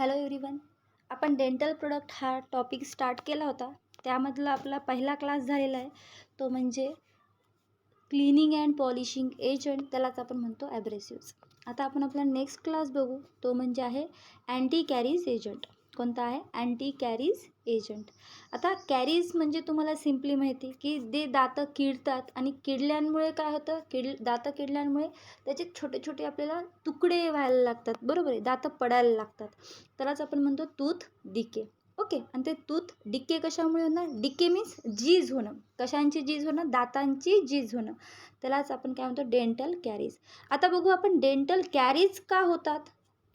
Hello everyone. आपण dental product हा topic start केला होता. त्यामधला आपला पहिला क्लास झालेला आहे, तो म्हणजे क्लिनिंग अँड पॉलिशिंग एजंट, त्यालाच आपण म्हणतो ॲब्रेसिव्स. आता आपण आपला नेक्स्ट क्लास बघू, तो म्हणजे आहे अँटी कॅरीज एजंट. कोणता आहे? Anti caries agent. आता कॅरीज म्हणजे तुम्हाला सिम्पली माहिती की ते दातं किडतात आणि किडल्यामुळे काय होतं, दातं किडल्यामुळे त्याचे छोटे छोटे आपल्याला तुकडे व्हायला लागतात, बरोबर आहे, दातं पडायला लागतात. त्यालाच आपण म्हणतो टूथ डिके. ओके. आणि ते टूथ डिके कशामुळे होणार? डिके मीन्स जीज होणं. कशांची जीज होणं? दातांची जीज होणं. त्यालाच आपण काय म्हणतो? Dental carries. आता बघू आपण डेंटल कॅरीज का होतात,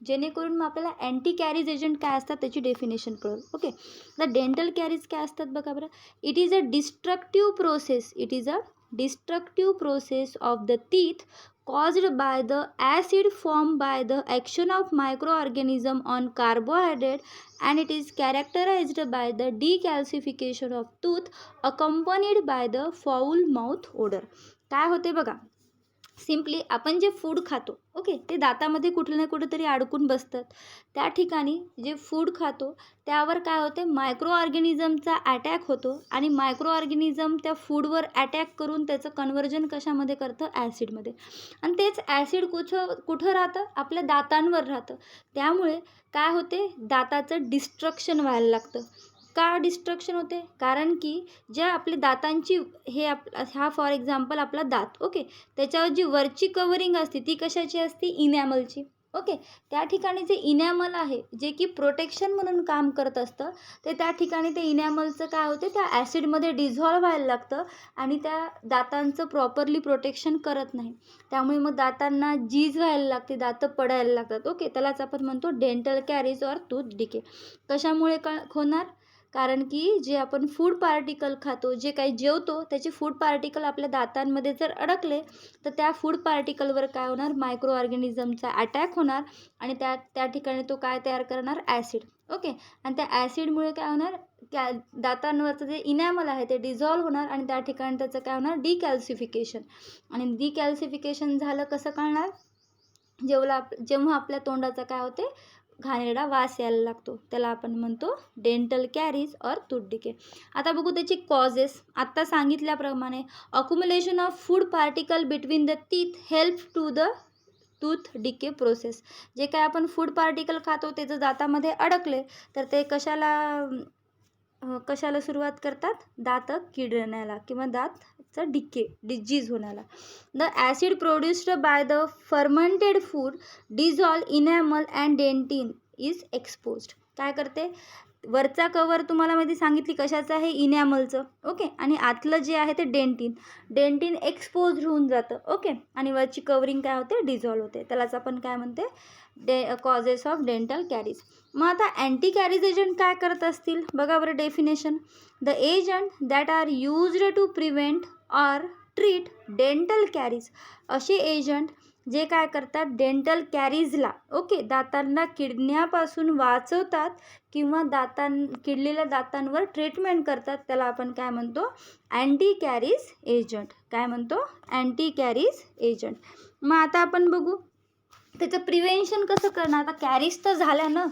जेणेकरून मग आपल्याला अँटी कॅरीज एजंट काय असतात त्याची डेफिनेशन कळेल. ओके. तर डेंटल कॅरीज काय असतात बघा बरं. It is a destructive process. It is a destructive process of the teeth caused by the acid formed by the action of microorganism on carbohydrate, and it is characterized by the decalcification of tooth accompanied by the foul mouth odor. काय होते बघा, simply आपण जे food खातो, okay, ते दातामध्ये कुठे ना कुठेतरी अडकून बसतात. त्या ठिकाणी जे फूड खातो त्यावर काय होते, मायक्रो ऑर्गॅनिझमचा अटॅक होतो आणि मायक्रो ऑर्गॅनिझम त्या फूडवर अटॅक करून त्याचं कन्व्हर्जन कशामध्ये करतं? ॲसिडमध्ये. आणि तेच ॲसिड कुठं राहतं? आपल्या दातांवर राहतं. त्यामुळे काय होते, दाताचं डिस्ट्रक्शन व्हायला लागतं. का डिस्ट्रक्शन होते? कारण की ज्या आपल्या दातांची हा फॉर एक्झाम्पल आपला दात, ओके, त्याच्यावर जी वरची कवरिंग असते ती कशाची असते? इनॅमलची. ओके. त्या ठिकाणी जे इनॅमल आहे, जे की प्रोटेक्शन म्हणून काम करत असतं, ते त्या ठिकाणी ते इनॅमलचं काय होते, त्या ॲसिडमध्ये डिझॉल्व्ह व्हायला लागतं आणि त्या दातांचं प्रॉपरली प्रोटेक्शन करत नाही. त्यामुळे मग दातांना जीज व्हायला लागते, दातं पडायला लागतात. ओके. त्यालाच आपण म्हणतो dental caries or tooth decay. कशामुळे होणार? कारण की जे आपण फूड पार्टिकल खातो, जे काही जेवतो, त्याचे फूड पार्टिकल आपल्या दातांमध्ये जर अडकले तर त्या फूड पार्टिकलवर काय होणार? मायक्रो ऑर्गॅनिझमचा अटॅक होणार आणि त्या ठिकाणी तो काय तयार करणार? ॲसिड. ओके. आणि त्या ॲसिडमुळे काय होणार? दातांवरचं जे इनॅमल आहे ते डिझॉल्व्ह होणार आणि त्या ठिकाणी त्याचं काय होणार? डिकॅल्सिफिकेशन. आणि डिकॅल्सिफिकेशन झालं कसं कळणार? जेव्हा आपल्या तोंडाचा काय होते, घाणेरडा वास यायला लागतो, त्याला आपण म्हणतो dental caries or tooth decay. आता बघू त्याची कॉजेस. आत्ता सांगितल्याप्रमाणे accumulation of food particle between the teeth help to the tooth decay process. जे काय आपण फूड पार्टिकल खातो ते जर दातामध्ये अडकले तर ते कशाला सुरुवात करतात? दात किडण्याला किंवा दातचं डिजीज होण्याला. The acid produced by the fermented food dissolve enamel and dentin is exposed. काय करते? वरचा कवर तुम्हाला माहिती सांगितली कशाचं आहे? इनॅमलचं. ओके. आणि आतलं जे आहे ते डेंटिन एक्सपोज होऊन जातं. ओके. आणि वरची कवरिंग काय होते? डिझॉल्व होते. त्यालाच आपण काय म्हणते? Causes of dental carries. मग आता अँटी कॅरीज एजंट काय करत असतील बघा बरं. Definition: the agent that are used to prevent or treat dental caries. असे एजंट जे काय करतात? डेंटल कॅरीजला, ओके, दातांना किडण्यापासून वाचवतात किंवा किडलेल्या दातांवर ट्रीटमेंट करतात, त्याला आपण काय म्हणतो? Anti caries agent. काय म्हणतो? Anti caries agent. मग आता आपण बघू त्याचं प्रिव्हेन्शन कसं करणार. आता कॅरीज तर झाल्या ना,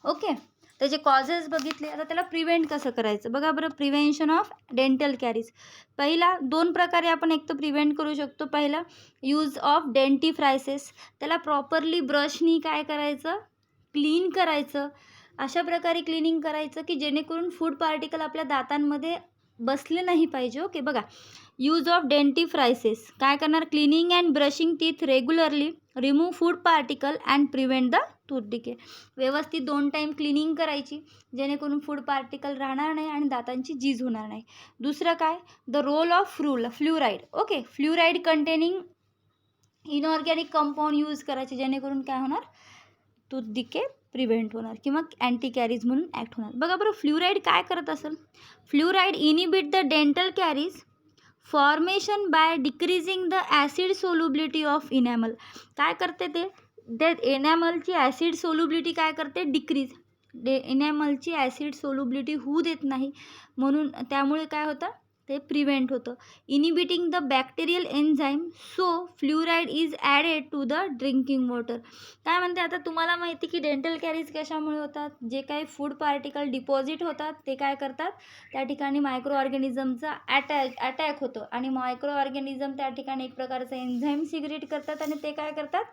ओके, त्याचे कॉजेस बघितले. आता त्याला प्रिव्हेंट कसं करायचं बघा बरं. Prevention of dental carries. पहिला 2 प्रकारे आपण एक तर प्रिव्हेंट करू शकतो. पहिला यूज ऑफ डेंटिफ्रायसिस. त्याला प्रॉपरली ब्रशनी काय करायचं? क्लीन करायचं. अशा प्रकारे क्लिनिंग करायचं की जेणेकरून फूड पार्टिकल आपल्या दातांमध्ये बसले नाही पाहिजे. ओके. बघा, यूज ऑफ डेंटिफ्रायसिस काय करणार? Cleaning and brushing teeth regularly, remove food particle and prevent the tooth decay. व्यवस्थित 2 टाईम क्लिनिंग करायची जेणेकरून फूड पार्टिकल राहणार नाही आणि दातांची झीज होणार नाही. दुसरं काय? The role of fluoride. Okay. Fluoride containing inorganic compound use करायचे जेणेकरून काय होणार? टूथ डिके प्रिव्हेंट होणार किंवा अँटी कॅरीज म्हणून ॲक्ट होणार. बघा बरं, फ्लुराईड काय करत असेल? Fluoride inhibit the dental caries formation by decreasing the acid solubility of enamel. काय करते ते? एनॅमलची ॲसिड सोल्युबिलिटी काय करते? डिक्रीज. इनॅमलची ॲसिड सोल्युबिलिटी होऊ देत नाही, म्हणून त्यामुळे काय होतं? ते प्रिव्हेंट होतं. Inhibiting the bacterial enzyme so fluoride is added to the drinking water. काय म्हणते, आता तुम्हाला माहिती की डेंटल कॅरीज कशामुळे होतात, जे काही फूड पार्टिकल डिपॉझिट होतात ते काय करतात, त्या ठिकाणी मायक्रो ऑर्गॅनिझमचा अटॅक होतं आणि मायक्रो ऑर्गॅनिझम त्या ठिकाणी एक प्रकारचं एन्झाईम सिक्रेट करतात आणि ते काय करतात,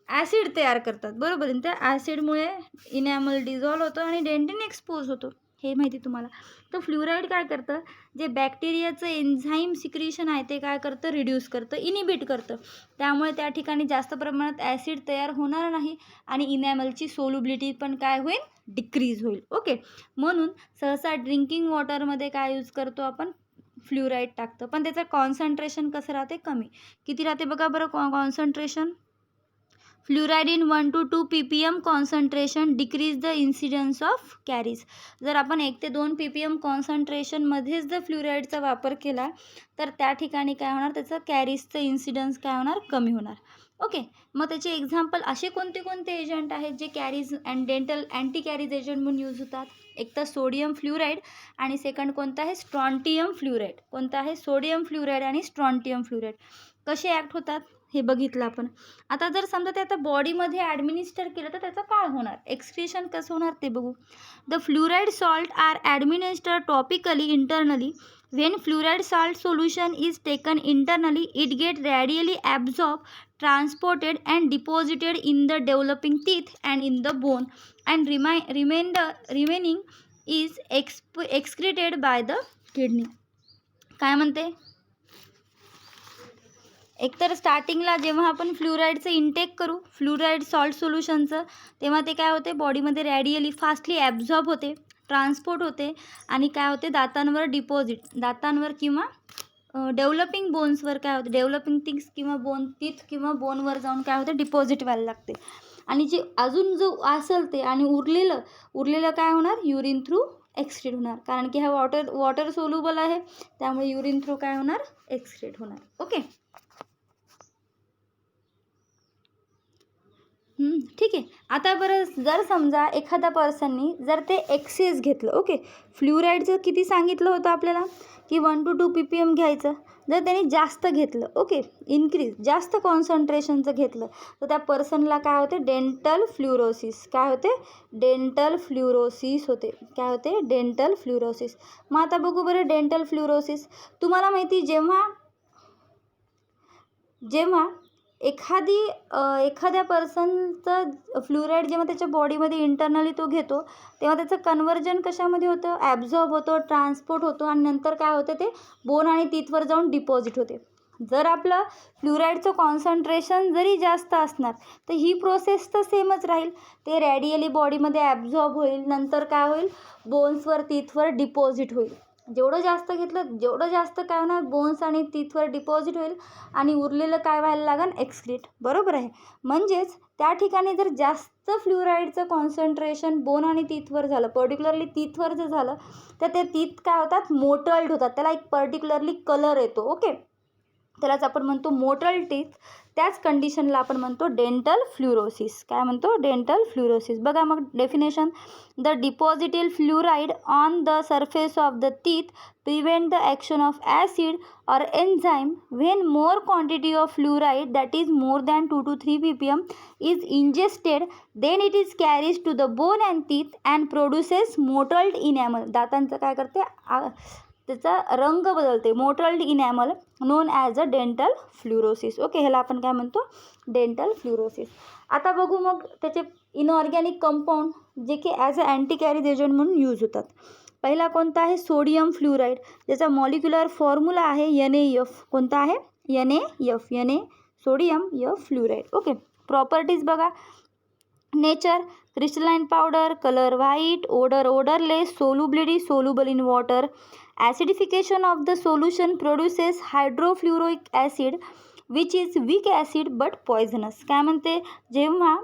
ॲसिड तयार करतात, बरोबर. आणि त्या ॲसिडमुळे इनॅमल डिझॉल्व होतं आणि डेंटिन एक्सपोज होतो, हे माहिती तुम्हाला. तर फ्ल्युराईड काय करतं, जे बॅक्टेरियाचं एन्झाईम सिक्रिशन आहे ते काय करतं, रिड्यूस करतं, इनिबिट करतं. त्यामुळे त्या ठिकाणी जास्त प्रमाणात ॲसिड तयार होणार नाही आणि इनॅमलची सोल्युबिलिटी पण काय होईल, डिक्रीज होईल. ओके, म्हणून सहसा ड्रिंकिंग वॉटरमध्ये काय यूज करतो आपण, फ्ल्युराईड टाकतं. पण त्याचं कॉन्सन्ट्रेशन कसं राहते, कमी. किती राहते बघा बरं concentration. Fluoride in 1 to 2 ppm concentration decrease the incidence of caries. जर आपण 1 ते 2 ppm कॉन्सन्ट्रेशनमध्येच जर फ्ल्युराईडचा वापर केला तर त्या ठिकाणी काय होणार, त्याचं कॅरीजचं इन्सिडन्स काय होणार, कमी होणार. ओके, मग त्याचे एक्झाम्पल असे कोणते कोणते एजंट आहेत जे carries and dental anti caries agent म्हणून यूज होतात. एक तर सोडियम फ्ल्युराईड आणि सेकंड कोणतं आहे, स्ट्रॉन्टियम फ्ल्युराईड. कोणतं आहे, सोडियम फ्ल्युराईड आणि स्ट्रॉन्टियम फ्ल्युराईड. कसे ॲक्ट होतात हे बघितलं आपण. आता जर समजा ते आता बॉडीमध्ये ॲडमिनिस्टर केलं तर त्याचं काय होणार, एक्सक्रिशन कसं होणार ते बघू. The fluoride salt are administer topically internally. When fluoride salt solution is taken internally it get readily absorb, transported and deposited in the developing teeth and in the bone and remaining is excreted by the kidney. काय म्हणते, एकतर स्टार्टिंगला जेव्हा आपण फ्ल्युराईडचं intake करू, फ्ल्युराईड salt सोल्युशनचं, तेव्हा ते काय होते, बॉडीमध्ये रॅडियली फास्टली ॲब्झॉर्ब होते, ट्रान्सपोर्ट होते आणि काय होते, दातांवर डिपॉझिट, दातांवर किंवा डेव्हलपिंग बोन्सवर काय होते, डेव्हलपिंग थिंग्स किंवा टीथ किंवा बोनवर जाऊन काय होते, डिपॉझिट व्हायला लागते. आणि जे अजून जो असेल ते आणि उरलेलं काय होणार, युरिन थ्रू एक्सक्रीट होणार. कारण की हा वॉटर सोल्युबल आहे, त्यामुळे युरिन थ्रू काय होणार, एक्सक्रीट होणार. ओके, ठीक आहे. आता बरं, जर समजा एखाद्या पर्सननी जर ते एक्सेस घेतलं, ओके, फ्ल्युराईडचं किती सांगितलं होतं आपल्याला की 1 to 2 ppm घ्यायचं. जर त्याने जास्त घेतलं, ओके, इन्क्रीज जास्त कॉन्सन्ट्रेशनचं घेतलं तर त्या पर्सनला काय होते, डेंटल फ्ल्युरोसिस. काय होते, डेंटल फ्ल्युरोसिस होते. काय होते, डेंटल फ्ल्युरोसिस. मग आता बघू बरं, डेंटल फ्ल्युरोसिस तुम्हाला माहिती, जेव्हा एखाद्या पर्सनचं फ्ल्युराईड जेव्हा त्याच्या बॉडीमध्ये इंटरनली तो घेतो तेव्हा त्याचं कन्व्हर्जन कशामध्ये होतं, ॲब्झॉर्ब होतं, ट्रान्सपोर्ट होतो आणि नंतर काय होतं, ते बोन आणि टीथवर जाऊन डिपॉझिट होते. जर आपलं फ्ल्युराईडचं कॉन्सन्ट्रेशन जरी जास्त असणार तर ही प्रोसेस तर सेमच राहील. ते रॅडियली बॉडीमध्ये ॲब्झॉर्ब होईल, नंतर काय होईल, बोन्सवर टीथवर डिपॉझिट होईल. जेवढं जास्त घेतलं जेवढं जास्त काय होणार, बोन्स आणि टीथवर डिपॉझिट होईल आणि उरलेलं काय व्हायला लागेल, एक्सक्रीट. बरोबर आहे. म्हणजेच त्या ठिकाणी जर जास्त फ्ल्युराईडचं कॉन्सन्ट्रेशन बोन आणि टीथवर झालं, पर्टिक्युलरली टीथवर जर झालं तर ते टीथ काय होतात, मोटल्ड होतात. त्याला एक पर्टिक्युलरली कलर येतो. ओके, त्यालाच आपण म्हणतो मोटल टीथ. त्याच कंडिशनला आपण म्हणतो डेंटल फ्ल्युरोसिस. काय म्हणतो, डेंटल फ्ल्युरोसिस. बघा मग definition, the deposited fluoride on the surface of the teeth prevent the action of acid or enzyme. When more quantity of fluoride, that is more than 2 to 3 ppm, is ingested, then it is carries to the bone and teeth and produces mottled enamel. दातांचं काय करते, त्याचा रंग बदलते, mottled enamel, known as a dental fluorosis. Okay, ह्याला आपण काय म्हणतो, डेंटल फ्ल्युरोसिस. आता बघू मग त्याचे इनऑर्गॅनिक कंपाऊंड जे की as a anti caries agent म्हणून यूज होतात. पहिला कोणता आहे, सोडियम फ्ल्युराईड, ज्याचा मॉलिक्युलर फॉर्म्युला आहे NaF. कोणता आहे, NaF, sodium F fluoride. Okay, properties बघा, nature, crystalline powder, colour white, odorless, solubility soluble in water. Acidification of the solution produces hydrofluoric acid which is weak acid but poisonous. काय म्हणते, जेव्हा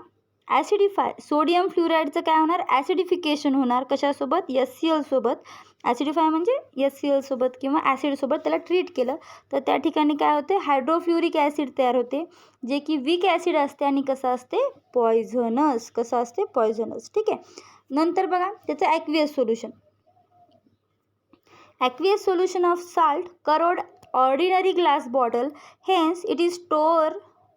sodium फ्ल्युराईडचं काय होणार, ॲसिडिफिकेशन होणार. कशासोबत, HCl सोबत. ॲसिडिफाय म्हणजे HCl सोबत किंवा ॲसिडसोबत त्याला ट्रीट केलं तर त्या ठिकाणी काय होते, हायड्रोफ्ल्युरिक ॲसिड तयार होते, जे की वीक ॲसिड असते आणि कसं असते, पॉयझनस. कसं असते, पॉयझनस. ठीक आहे. नंतर बघा त्याचं aqueous solution. aqueous solution of salt corrode ordinary glass bottle, hence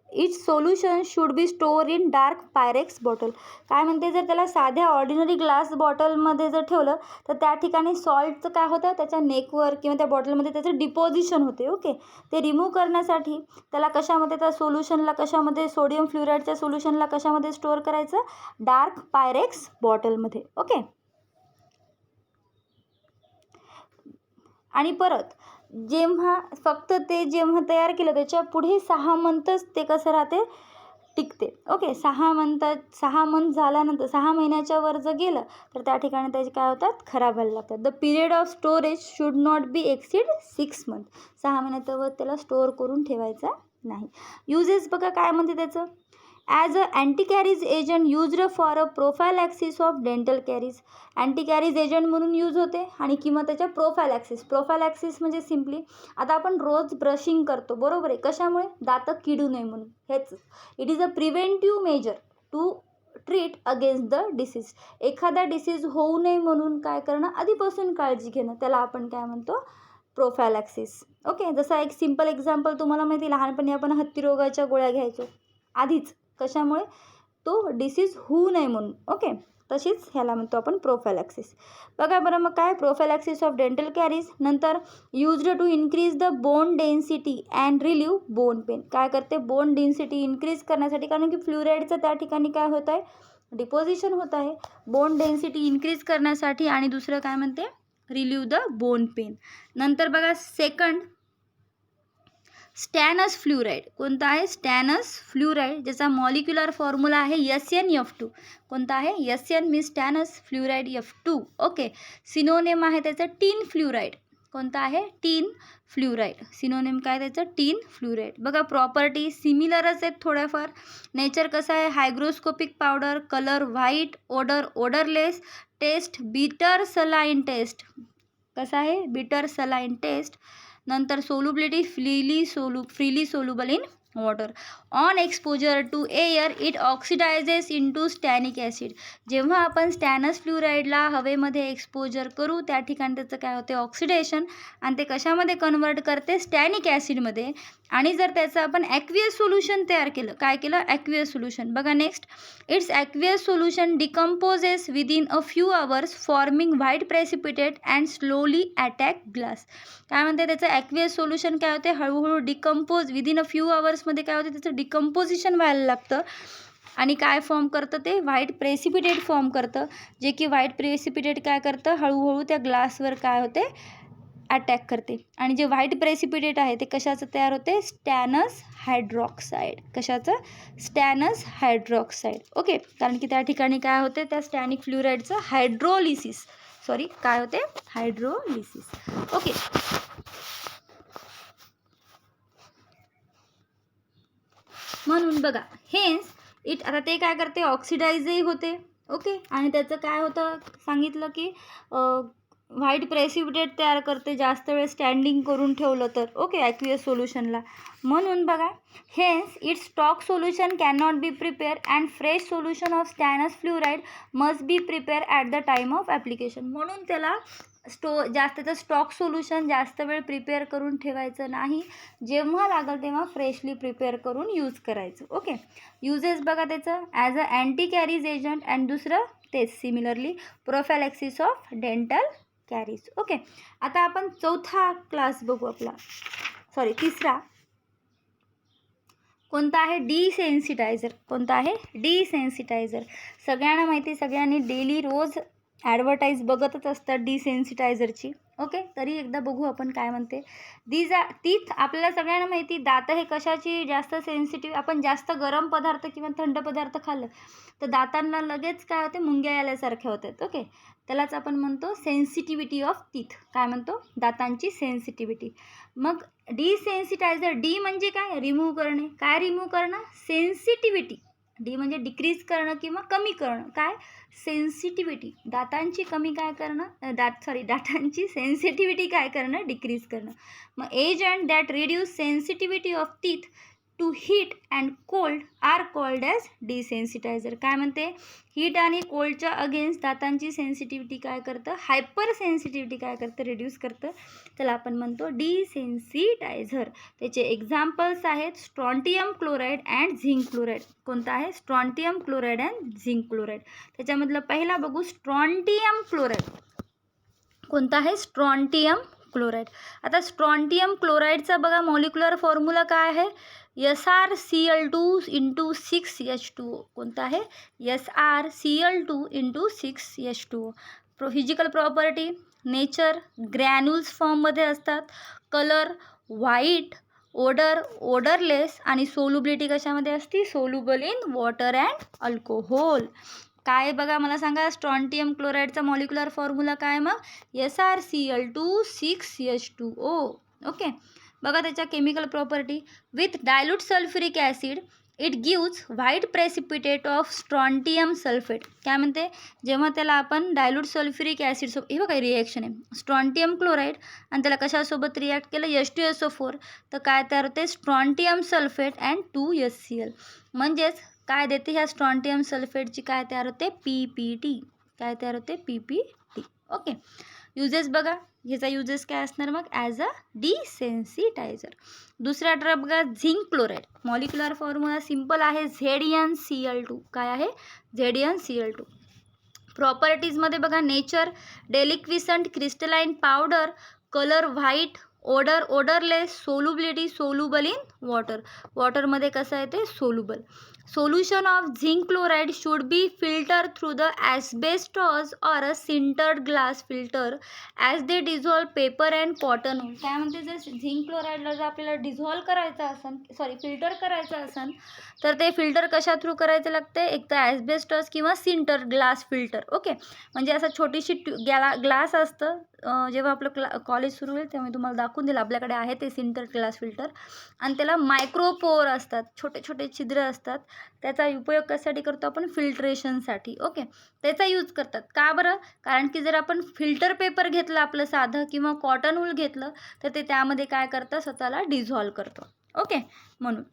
its solution should be stored in dark pyrex bottle. काय म्हणते, जर त्याला साध्या ऑर्डिनरी ग्लास बॉटलमध्ये जर ठेवलं तर त्या ठिकाणी सॉल्टचं काय होतं, त्याच्या नेकवर किंवा त्या बॉटलमध्ये त्याचं डिपॉझिशन होते. ओके, ते रिमूव्ह करण्यासाठी त्याला कशामध्ये, त्या सोल्युशनला कशामध्ये, सोडियम फ्लोराईडच्या सोल्युशनला कशामध्ये स्टोअर करायचं, डार्क पायरेक्स बॉटलमध्ये. ओके, आणि परत जेव्हा फक्त ते जेव्हा तयार केलं त्याच्या पुढे 6 मंथच ते कसं राहते, टिकते. ओके, 6 मंथ झाल्यानंतर 6 महिन्याच्या वर जर गेलं तर त्या ठिकाणी त्याचे काय होतात, खराब व्हायला लागतात. The period of storage should not be exceed 6 month. 6 महिन्याच्या वर त्याला स्टोअर करून ठेवायचा नाही. युजेस बघा काय म्हणते त्याचं, as a anticaries agent used for a prophylaxis of dental caries. Anticaries agent म्हणून यूज होते आणि किंवा त्याच्या प्रोफायलॅक्सिस म्हणजे सिम्पली आता आपण रोज ब्रशिंग करतो, बरोबर आहे, कशामुळे, दात किडू नये म्हणून. हेच it is a preventive measure to treat against the disease. एखादा डिसीज होऊ नये म्हणून काय करणं, आधीपासून काळजी घेणं, त्याला आपण काय म्हणतो, प्रोफायलॅक्सिस. ओके, जसा एक सिम्पल एक्झाम्पल तुम्हाला माहिती, लहानपणी आपण हत्तीरोगाच्या गोळ्या घ्यायचो आधीच, कशामुळे, तो डिसीज होऊ नये म्हणून. ओके, तशीच ह्याला म्हणतो आपण प्रोफायलॅक्सिस. बघा बरं मग काय, प्रोफायलॅक्सिस ऑफ डेंटल कॅरीज. नंतर used to increase the bone density and relieve bone pain. काय करते, बोन डेन्सिटी इन्क्रीज करण्यासाठी, कारण की फ्लुराईडचं त्या ठिकाणी काय होत आहे, डिपॉझिशन होत आहे, बोन डेन्सिटी इन्क्रीज करण्यासाठी. आणि दुसरं काय म्हणते, रिलीव्ह द बोन पेन. नंतर बघा सेकंड, स्टॅनस फ्लुराईड. कोणता आहे, स्टॅनस फ्लुराईड, ज्याचा मॉलिक्युलर फॉर्म्युला आहे SnF2. कोणता आहे, SN means stannous fluoride F2. Okay, synonym आहे त्याचं टीन फ्लुराईड. कोणता आहे, टीन फ्लुराईड. सिनोनेम काय त्याचं, टीन फ्लुराईड. बघा प्रॉपर्टी सिमिलरच आहेत थोड्याफार. नेचर कसं आहे, hygroscopic powder, colour white, odourless, taste bitter saline taste. कसा आहे, बिटर सलाईन टेस्ट. नंतर solubility freely soluble in water. On exposure to air it oxidises into stannic acid. जेव्हा आपण स्टॅनस फ्लुराईडला हवेमध्ये एक्सपोजर करू त्या ठिकाणी त्याचं काय होते, ऑक्सिडेशन, आणि ते कशामध्ये कन्वर्ट करते, स्टॅनिक ॲसिडमध्ये. आणि जर त्याचं आपण ॲक्वियस सोल्युशन तयार केलं, काय केलं, ॲक्वियस सोल्युशन. बघा next, it's aqueous solution decomposes within a few hours forming white precipitate and slowly attack glass. काय म्हणते, त्याचं ॲक्वियस सोल्युशन काय होते, हळूहळू डिकम्पोज विदिन अ फ्यू आवर्समध्ये काय होते, त्याचं डिकम्पोजिशन व्हायला लागतं आणि काय फॉर्म करतं, ते व्हाईट प्रेसिपिटेट फॉर्म करतं, जे की व्हाईट प्रेसिपिटेट काय करतं, हळूहळू त्या ग्लासवर काय होते, अटॅक करते. आणि जे व्हाईट प्रेसिपिटेट आहे ते कशाचं तयार होते, स्टॅनस हायड्रॉक्साईड. कशाचं, स्टॅनस हायड्रॉक्साईड. ओके, कारण की त्या ठिकाणी काय होते, त्या स्टॅनिक फ्लुराईडचं हायड्रोलिसिस, काय होते, हायड्रोलिसिस. ओके, म्हणून बघा हेन्स इट, आता ते काय करते, ऑक्सिडाइजही होते. ओके, आणि त्याचं काय होतं सांगितलं की व्हाईट प्रेसिपिटेट तयार करते जास्त वेळ स्टँडिंग करून ठेवलं तर. ओके, ॲक्वियस सोल्युशनला. म्हणून बघा hence its stock solution can not be prepare and fresh solution of stannous fluoride must be prepare at the time of application. म्हणून त्याला जास्तचं स्टॉक सोल्युशन जास्त वेळ प्रिपेअर करून ठेवायचं नाही, जेव्हा लागेल तेव्हा फ्रेशली प्रिपेअर करून यूज करायचं. ओके, युजेस बघा त्याचं, as a anti caries agent, and दुसरं तेच similarly prophylaxis of dental caries. Okay, आता आपण चौथा क्लास बघू आपला, तिसरा. कोणता आहे, डिसेन्सिटायझर. कोणता आहे, डिसेन्सिटायझर. सगळ्यांना माहिती, सगळ्यांनी डेली रोज ॲडव्हर्टाईज बघतच असतात डिसेन्सिटायझरची. ओके, तरी एकदा बघू आपण काय म्हणते. तीच आपल्याला सगळ्यांना माहिती, दात हे कशाची जास्त सेन्सिटिव्ह, आपण जास्त गरम पदार्थ किंवा थंड पदार्थ खाल्लं तर दातांना लगेच काय होते, मुंग्या आल्यासारख्या होतात. ओके, त्यालाच आपण म्हणतो सेन्सिटिव्हिटी ऑफ टीथ. काय म्हणतो, दातांची सेन्सिटिव्हिटी. मग डिसेन्सिटायझर, डी म्हणजे काय, रिमूव्ह करणे. काय रिमूव्ह करणं, सेन्सिटिव्हिटी. डी म्हणजे डिक्रीज करणं किंवा कमी करणं. काय, सेन्सिटिव्हिटी, दातांची कमी काय करणं, दातांची सेन्सिटिव्हिटी काय करणं, डिक्रीज करणं. मग agent that reduce sensitivity of teeth to heat and cold are called as desensitizer. काय म्हणते, हीट आणि कोल्डच्या अगेन्स्ट दातांची सेन्सिटिव्हिटी काय करतं, हायपर सेन्सिटिव्हिटी काय करतं, रिड्यूस करतं. त्याला आपण म्हणतो डिसेन्सिटायझर. त्याचे एक्झाम्पल्स आहेत strontium chloride and zinc chloride. कोणता आहे, strontium chloride and zinc chloride. त्याच्यामधलं पहिला बघू स्ट्रॉन्टियम क्लोराईड. कोणता आहे, स्ट्रॉन्टियम क्लोराईड. आता स्ट्रॉन्टियम क्लोराईडचा बघा मॉलिक्युलर फॉर्म्युला काय आहे, SrCl2 × 6H2O. कोणता आहे, SrCl2 × 6H2O. Physical property, nature, granules फॉर्ममध्ये असतात, कलर व्हाईट, ओडरलेस आणि सोल्युबिलिटी कशामध्ये असते, soluble in water and alcohol. काय बघा मला सांगा, स्ट्रॉन्टियम क्लोराईडचा मॉलिक्युलर फॉर्म्युला काय मग, SrCl2 6H2O. ओके, बघा त्याच्या chemical property, with dilute sulphuric acid it gives white precipitate of strontium sulphate. काय म्हणते, जेव्हा त्याला आपण डायल्यूट सल्फ्युरिक ॲसिड हे बघा रिॲक्शन आहे, स्ट्रॉन्टियम क्लोराईड आणि त्याला कशासोबत रिॲक्ट केलं, H2SO4, तर काय तयार होते, स्ट्रॉन्टियम सल्फेट अँड 2HCl. म्हणजेच काय देते, ह्या स्ट्रॉन्टियम सल्फेटची काय तयार होते, PPT. काय तयार होते, PPT. ओके, युजेस बघा, ह्याचा युजेस काय असणार मग, ॲज अ डिसेन्सिटायझर. दुसरा ड्रग बघा, zinc chloride. Molecular formula simple आहे, ZnCl2. काय आहे, ZnCl2. प्रॉपर्टीजमध्ये बघा, nature deliquescent crystalline powder, colour white, odourless, solubility soluble in water. वॉटरमध्ये कसं आहे ते soluble. Solution of zinc chloride should be filter through the asbestos or a sintered glass filter as they dissolve paper and cotton wool. काय म्हणते, जर zinc क्लोराईडला जर आपल्याला dissolve करायचं असेल, फिल्टर करायचं असेल, तर ते फिल्टर कशा थ्रू करायचं लागते, एक तर ॲस्बेस्टॉस किंवा सिंटर्ड ग्लास फिल्टर. ओके, म्हणजे असं छोटीशी ग्लास असतं, जेव्हा आपलं कॉलेज सुरू होईल तेव्हा मी तुम्हाला दाखवून दिलं, आपल्याकडे आहे ते सिंटर ग्लास फिल्टर, आणि त्याला मायक्रोपोर असतात, छोटे छोटे छिद्र असतात. त्याचा उपयोग कशासाठी करतो आपण, फिल्ट्रेशनसाठी. ओके, त्याचा यूज करतात. का बरं, कारण की जर आपण फिल्टर पेपर घेतलं आपलं साधं किंवा कॉटन वूल घेतलं, तर ते त्यामध्ये काय करतं, स्वतःला डिझॉल्व करतं. ओके, म्हणून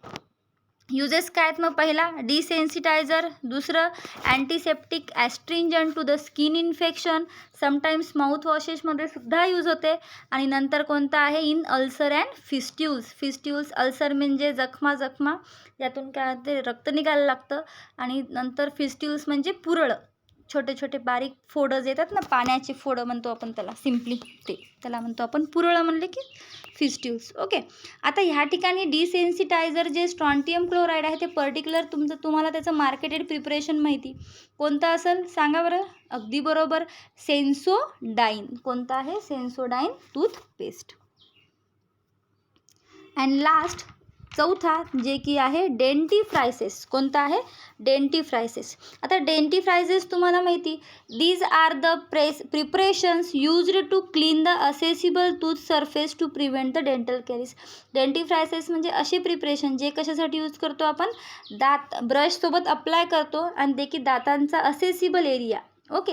युजेस काय आहेत मग, पहिला डिसेन्सिटायझर, दुसरं antiseptic, astringent to the skin infection, sometimes mouth वॉशेसमध्ये सुद्धा यूज होते. आणि नंतर कोणता आहे, in ulcer and fistulas. Ulcer म्हणजे जखमा, यातून काय होते, रक्त निघायला लागतं. आणि नंतर फिस्ट्यूल्स म्हणजे पुरळ, छोटे छोटे बारीक फोडं येतात ना, पाण्याचे फोडं म्हणतो आपण त्याला सिम्पली, त्याला म्हणतो आपण पुरळ, म्हणले की फिस्ट्यूल्स. ओके, आता ह्या ठिकाणी डिसेन्सिटायझर जे स्ट्रॉन्टियम क्लोराईड आहे ते पर्टिक्युलर तुम्हाला त्याचं मार्केटेड प्रिपरेशन माहिती कोणतं असेल सांगा बरं. अगदी बरोबर, सेन्सोडाईन. कोणतं आहे, सेन्सोडाईन टूथपेस्ट. अँड लास्ट चौथा जे की आहे डेंटिफ्रायसेस. कोणता आहे, डेंटिफ्रायसेस. आता डेंटिफ्रायसेस तुम्हाला माहिती, these are the preparations used to clean the accessible tooth surface to prevent the dental caries. Dentifrices म्हणजे असे प्रिपरेशन जे कशासाठी यूज करतो आपण, दात ब्रशसोबत अप्लाय करतो आणि ते की दातांचा असेसिबल एरिया, ओके,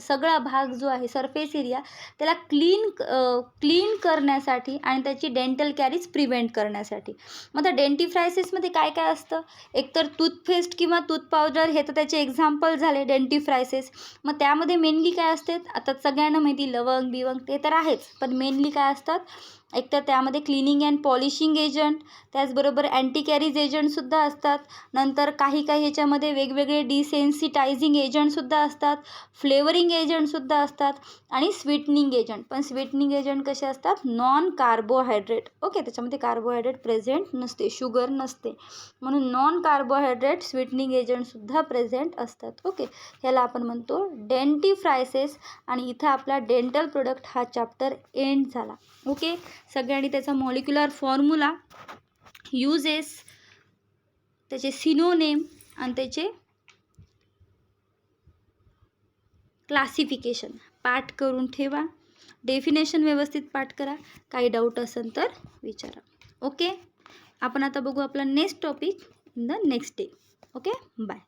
सगळा भाग जो आहे सरफेस एरिया, त्याला क्लीन करण्यासाठी आणि त्याची डेंटल कॅरीज प्रिव्हेंट करण्यासाठी. मग त्या डेंटिफ्रायसेसमध्ये काय काय असतं, एकतर टूथपेस्ट किंवा टूथ पावडर, हे तर त्याचे एक्झाम्पल झाले डेंटिफ्रायसेस. मग त्यामध्ये मेनली काय असते, आता सगळ्यांना माहिती लवंग बिवंग ते तर आहेच, पण मेनली काय असतात, एकतर त्यामध्ये क्लिनिंग अँड पॉलिशिंग एजंट, त्याचबरोबर अँटी कॅरीज एजंटसुद्धा असतात. नंतर काही ह्याच्यामध्ये वेगवेगळे डिसेन्सिटायझिंग एजंटसुद्धा असतात, फ्लेवरिंग एजंटसुद्धा असतात आणि स्वीटनिंग एजंट. पण स्वीटनिंग एजंट कसे असतात, नॉन कार्बोहायड्रेट. ओके, त्याच्यामध्ये कार्बोहायड्रेट प्रेझेंट नसते, शुगर नसते, म्हणून नॉन कार्बोहायड्रेट स्वीटनिंग एजंटसुद्धा प्रेझेंट असतात. ओके, ह्याला आपण म्हणतो डेंटिफ्रायसेस. आणि इथं आपला डेंटल प्रोडक्ट हा चॅप्टर एंड झाला. ओके, सगळ्यांनी त्याचा मॉलिक्युलर फॉर्म्युला, युजेस, त्याचे सिनोनेम आणि त्याचे क्लासिफिकेशन पाठ करून ठेवा. डेफिनेशन व्यवस्थित पाठ करा. काही डाऊट असेल तर विचारा. ओके, आपण आता बघू आपला next topic in the next day. Okay, bye.